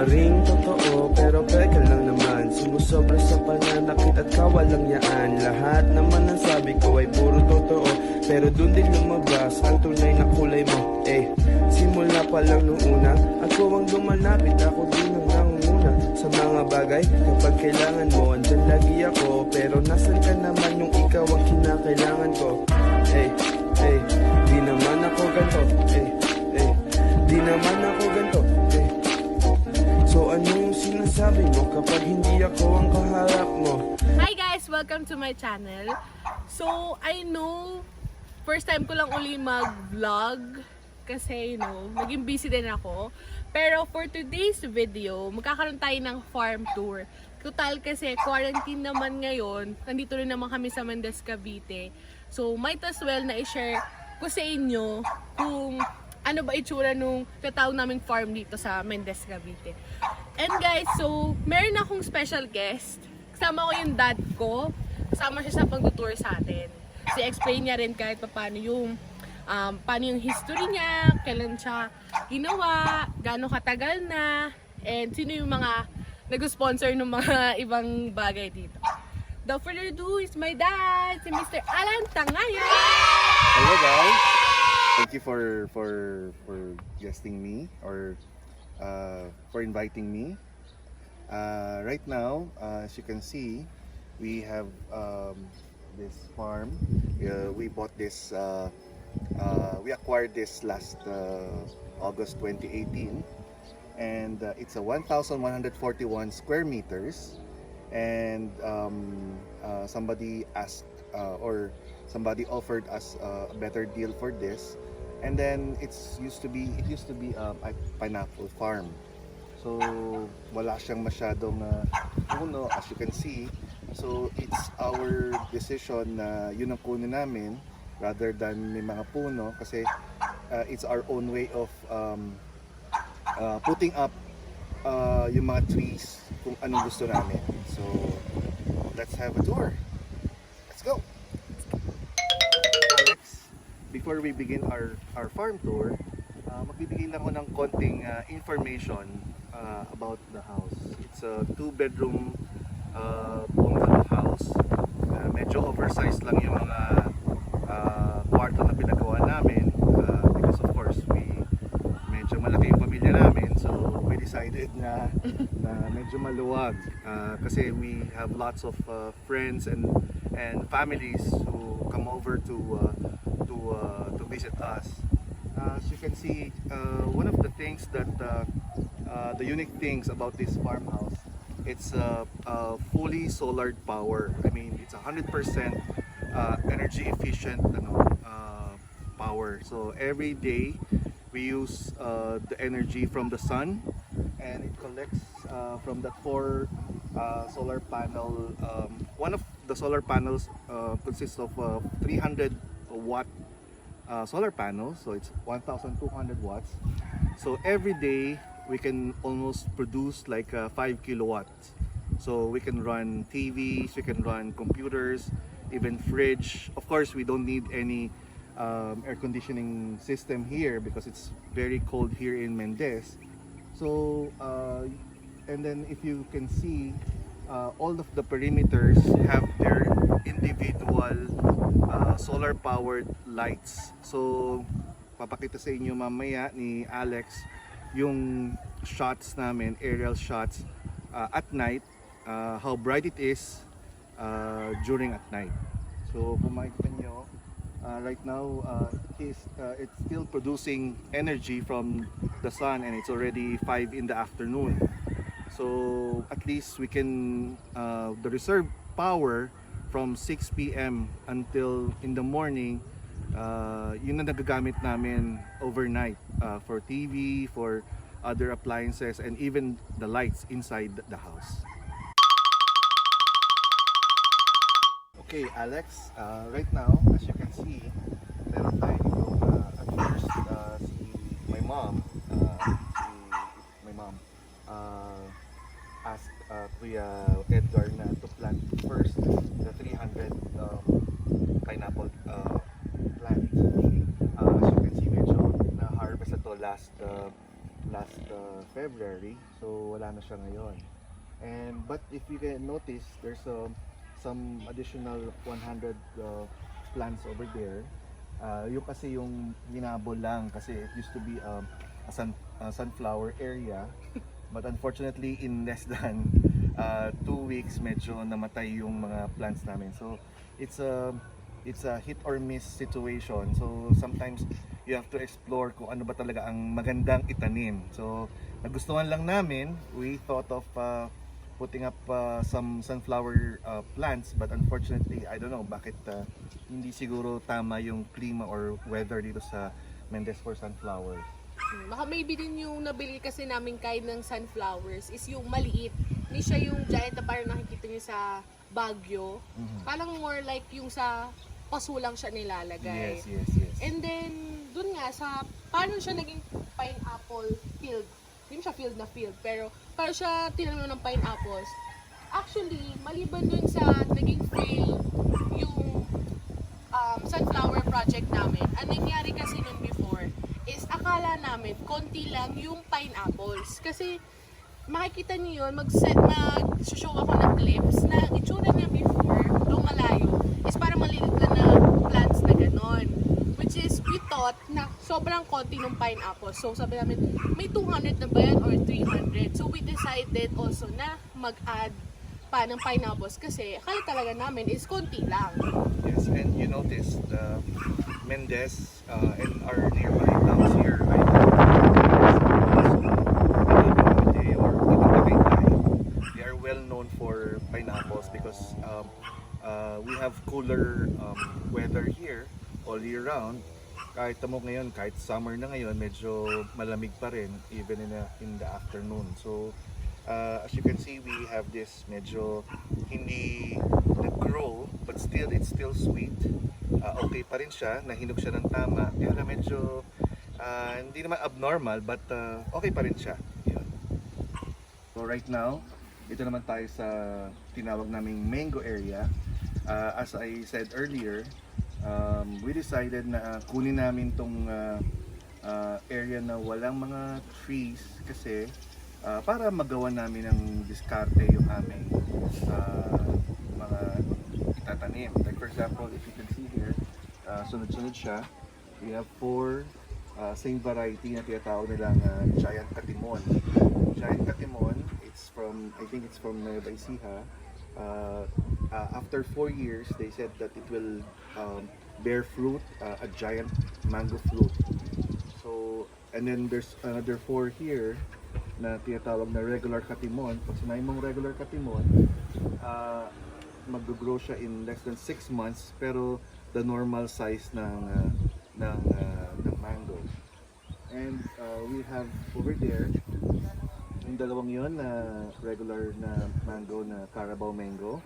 ring totoo, pero peke lang naman. Sumusobra sa pananakit at kawalang yaan. Lahat naman ng sabi ko ay puro totoo, pero dun din lumabas ang tunay na kulay mo. Simula pa lang noong una, ako ang lumalapit, ako din ang nangunguna sa mga bagay. Kapag kailangan mo, andyan lagi ako, pero nasan ka naman nung ikaw ang kinakailangan ko? Di naman ako ganto. Di naman ako ganto. So ano yung sinasabi mo kapag hindi ako ang kaharap mo? Hi guys! Welcome to my channel. So, I know, first time ko lang uli mag-vlog kasi, naging busy din ako. Pero for today's video, magkakaroon tayo ng farm tour. Total kasi, quarantine naman ngayon. Nandito rin naman kami sa Mendez, Cavite. So, might as well na i-share ko sa inyo kung ano ba itsura nung tatawag naming farm dito sa Mendez, Cavite. And guys, so meron akong special guest. Kasama ko yung dad ko. Kasama siya sa pag-tour sa atin. So explain niya rin kahit paano yung history niya, kailan siya ginawa, gaano katagal na, and sino yung mga nag-sponsor ng mga ibang bagay dito. Without further ado, is my dad, si Mr. Alan Tangaya! Hello guys! Thank you for guesting me or for inviting me. Right now, as you can see, we have this farm. We bought this. We acquired this last August 2018, and it's a 1,141 square meters. And somebody asked or somebody offered us a better deal for this, and then it used to be a pineapple farm. So wala siyang masyadong puno, as you can see. So it's our decision na yun ang kunin namin rather than may mga puno, kasi it's our own way of putting up yung mga trees kung anong gusto namin. So let's have a tour. Let's go. Alex, before we begin our farm tour, magbibigay lang ako ng konting information about the house. It's a 2-bedroom bungalow house. Medyo oversized lang yung mga kwarto na pinagawa namin because of course medyo malaki yung pamilya namin, so we decided na medyo maluwag kasi we have lots of friends and families who come over to visit us. As you can see, one of the things that the unique things about this farmhouse, it's fully solar power. I mean, it's 100% energy efficient power. So every day we use the energy from the sun, and it collects from that 4 solar panel. One of the solar panels consists of 300 watt solar panels, so it's 1,200 watts. So every day we can almost produce like 5 kilowatts. So we can run TVs, we can run computers, even fridge. Of course, we don't need any air conditioning system here because it's very cold here in Mendez. So and then if you can see, all of the perimeters have their individual solar powered lights. So papakita sa inyo mamaya ni Alex yung shots namin, aerial shots at night, how bright it is during at night. So kung makikita nyo, right now it's still producing energy from the sun, and it's already 5 in the afternoon. So at least we can the reserve power from 6 p.m. until in the morning, yun ang nagagamit namin overnight for TV, for other appliances, and even the lights inside the house. Okay, Alex, right now, as you can see, meron tayo dito at first my mom asked Kuya Edgar na to plant first the 300 pineapple plant. As you can see, medyo na-harvest ito last February, so wala na siya ngayon. But if you can notice, there's some additional 100 plants over there. Yung kasi yung minabol lang kasi it used to be a sunflower area, but unfortunately in less than 2 weeks medyo namatay yung mga plants namin. So it's a hit or miss situation. So sometimes you have to explore kung ano ba talaga ang magandang itanim. So nagustuhan lang namin, we thought of putting up some sunflower plants, but unfortunately I don't know bakit hindi siguro tama yung klima or weather dito sa Mendez for sunflowers. Baka maybe din yung nabili kasi namin kind ng sunflowers is yung maliit. Hindi siya yung giant na parang nakikita nyo sa Baguio. Parang more like yung sa paso lang siya nilalagay. Yes. And then, dun nga, paano siya naging pineapple field? Hindi siya field na field, pero paano siya tinanim ng pineapples? Actually, maliban dun sa naging fail yung sunflower project namin, ang nangyari kasi nun before is akala namin konti lang yung pineapples. Kasi makikita niyo yun, mag-show ako ng clips na itsura niya before, nung malayo, is parang maliit lang na plants na ganon. Which is, we thought na sobrang konti ng pineapple. So sabi namin, may 200 na ba yan or 300? So we decided also na mag-add pa ng pineapples kasi akala talaga namin is konti lang. Yes, and you notice the Mendez and our nearby towns here, they are well known for pineapples because we have cooler weather here all year round. Kahit tamo ngayon, kahit summer na ngayon, medyo malamig pa rin even in the afternoon. So as you can see, we have this medyo hindi nag-grow but still it's still sweet. Okay pa rin siya, nahinog siya ng tama. Kaya na medyo hindi naman abnormal but okay pa rin siya. Yun. So right now, dito naman tayo sa tinawag naming mango area. As I said earlier, we decided na kunin namin tong area na walang mga trees kasi para magawa namin ng diskarte yung aming mga itatanim. Like for example, if you can see here, sunod-sunod siya. We have 4 same variety na tinatawag nilang giant katimon. Giant katimon, I think it's from Nueva Ecija. After 4 years, they said that it will bear fruit, a giant mango fruit. So, and then there's another 4 here na tinatawag na regular katimon. Pag sinabi mong regular katimon, mag-grow siya in less than 6 months, pero the normal size ng mango. And we have over there yung dalawang yun na regular na mango na Carabao mango.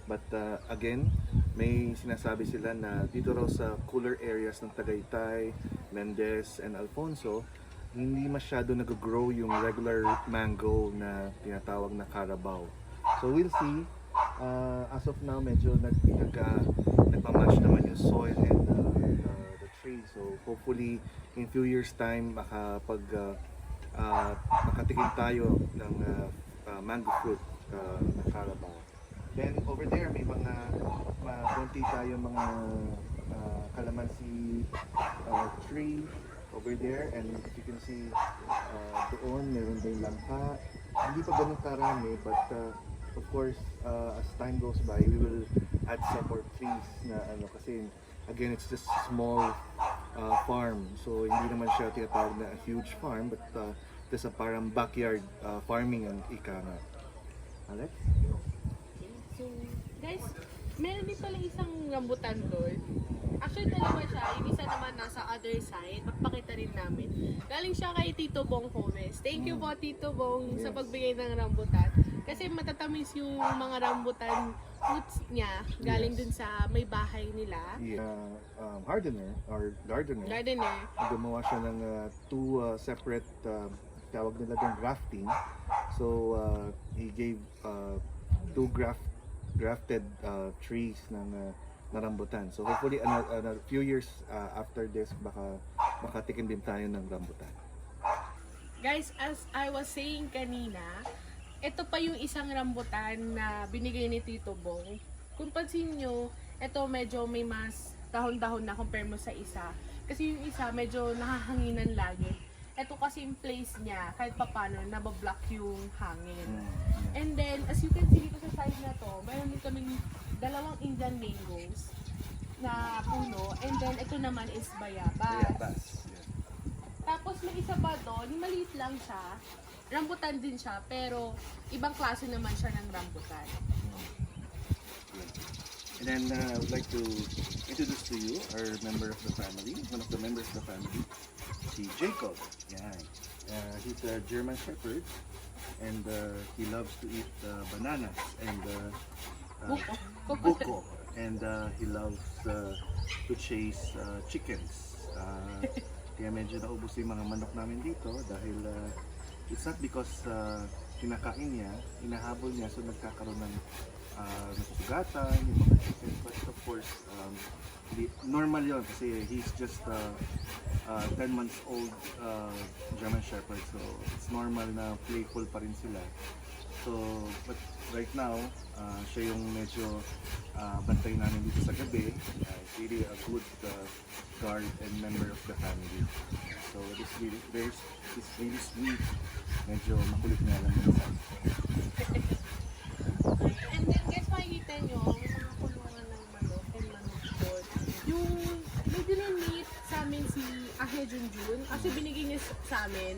But again, may sinasabi sila na dito raw sa cooler areas ng Tagaytay, Mendez, and Alfonso, hindi masyado nag-grow yung regular mango na tinatawag na Carabao. So we'll see. As of now, medyo nagmamatch naman yung soil and the tree. So hopefully, in few years time, makatikim tayo ng mango fruit na Carabao. Then over there, may konti tayo mga calamansi tree over there, and if you can see doon meron din langka. Hindi pa ganun karami, but of course as time goes by we will add some more trees na kasi again it's just small farm, so hindi naman siya tinatawag na a huge farm, but it's a parang backyard farming ang ika nga. Alex? So guys, meron din pala isang rambutan doon. Actually, dalawa siya. Yung isa naman nasa other side. Magpakita rin namin. Galing siya kay Tito Bong Gomez. Thank you po, Tito Bong, sa pagbigay ng rambutan. Kasi matatamis yung mga rambutan fruits niya. Galing dun sa may bahay nila. Gardener. Gumawa siya ng 2 separate, tawag nila ng grafting. So, he gave 2 grafted trees ng na rambutan. So hopefully a few years after this, baka makatikim din tayo ng rambutan. Guys, as I was saying kanina, ito pa yung isang rambutan na binigay ni Tito Bong. Kung pansin nyo, ito medyo may mas dahon-dahon na compare mo sa isa. Kasi yung isa medyo nakahanginan lagi. Ito kasi yung place niya, kahit papano, nabablock yung hangin. And then, as you can see dito sa side na to, mayroon din kaming dalawang Indian mangoes na puno. And then, ito naman is bayabas. Tapos may isa pa doon, maliit lang siya. Rambutan din siya, pero ibang klase naman siya ng rambutan. And then I would like to introduce to you our member of the family, one of the members of the family, si Jacob. Yan. He's a German Shepherd, and he loves to eat bananas and buko. And he loves to chase chickens. Kaya medyo naubos yung mga manok namin dito dahil it's not because kinakain niya, inahabol niya, so nagkakaroon ng nasugatan, yung mga chickens. But of course, normal yun kasi he's just 10 months old German Shepherd, so it's normal na playful pa rin sila. So, but right now, siya yung medyo bantay namin dito sa gabi. He's really a good guard and member of the family. So, it's really sweet. Medyo makulit nga lang minsan. And then guys, makikita nyo, may mga kulungan ng manok and manok doon. Yung may dinamit sa amin si Ahya Junjun, kasi binigay niya sa amin.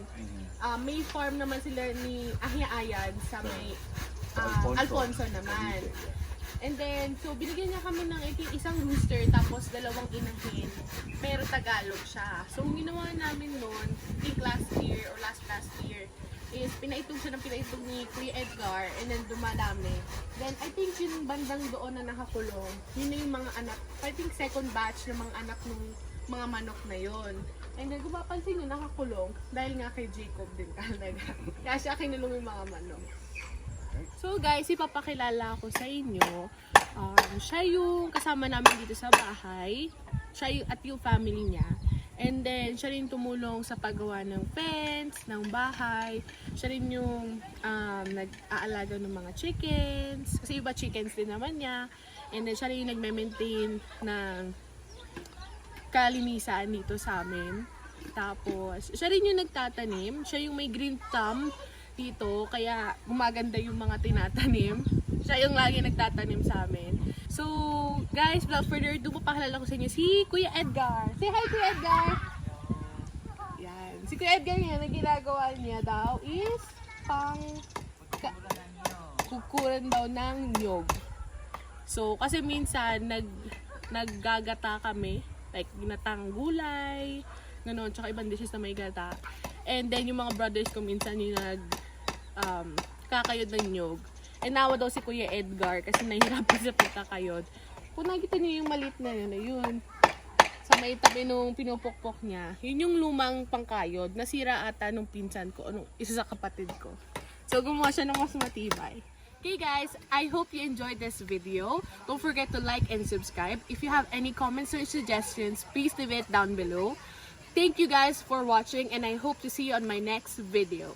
May farm naman sila ni Ahya Ayan sa may Alfonso naman. Cavite. And then, so binigyan niya kami ng isang rooster tapos dalawang inahin. Pero Tagalog siya. So, ang ginawa namin noon, I think last year, is pinaitog siya ng pinaitog ni Kuya Edgar and then dumadami. Then, I think yung bandang doon na nakakulong, yun na yung mga anak, I think second batch ng mga anak ng mga manok na yon. And then, kung mapansin nyo, nakakulong dahil nga kay Jacob din talaga. Kaya siya kinulong yung mga manok. So guys, ipapakilala ko sa inyo. Siya yung kasama namin dito sa bahay. Siya yung, at yung family niya. And then, siya rin tumulong sa paggawa ng fence, ng bahay. Siya rin yung nag-aalaga ng mga chickens. Kasi iba chickens din naman niya. And then, siya rin yung nagme-maintain ng kalinisan dito sa amin. Tapos, siya rin yung nagtatanim. Siya yung may green thumb dito, kaya gumaganda yung mga tinatanim. Siya yung lagi nagtatanim sa amin. So, guys, without further ado, papakilala ko sa inyo si Kuya Edgar. Say hi, Kuya Edgar! Yan. Si Kuya Edgar yan, ang ginagawa niya daw is kukuran daw ng nyog. So, kasi minsan, naggagata kami, like, ginatang gulay, gano'n, tsaka ibang dishes na may gata. And then, yung mga brothers ko minsan yung kakayod ng nyog. And nawa daw si Kuya Edgar kasi nahihirapan sa pagkakayod. Kung nakita niyo yung maliit na yun, sa may tabi nung pinupukpok niya, yun yung lumang pangkayod. Nasira ata nung pinsan ko, isa sa kapatid ko. So, gumawa siya ng mas matibay. Okay guys, I hope you enjoyed this video. Don't forget to like and subscribe. If you have any comments or suggestions, please leave it down below. Thank you guys for watching and I hope to see you on my next video.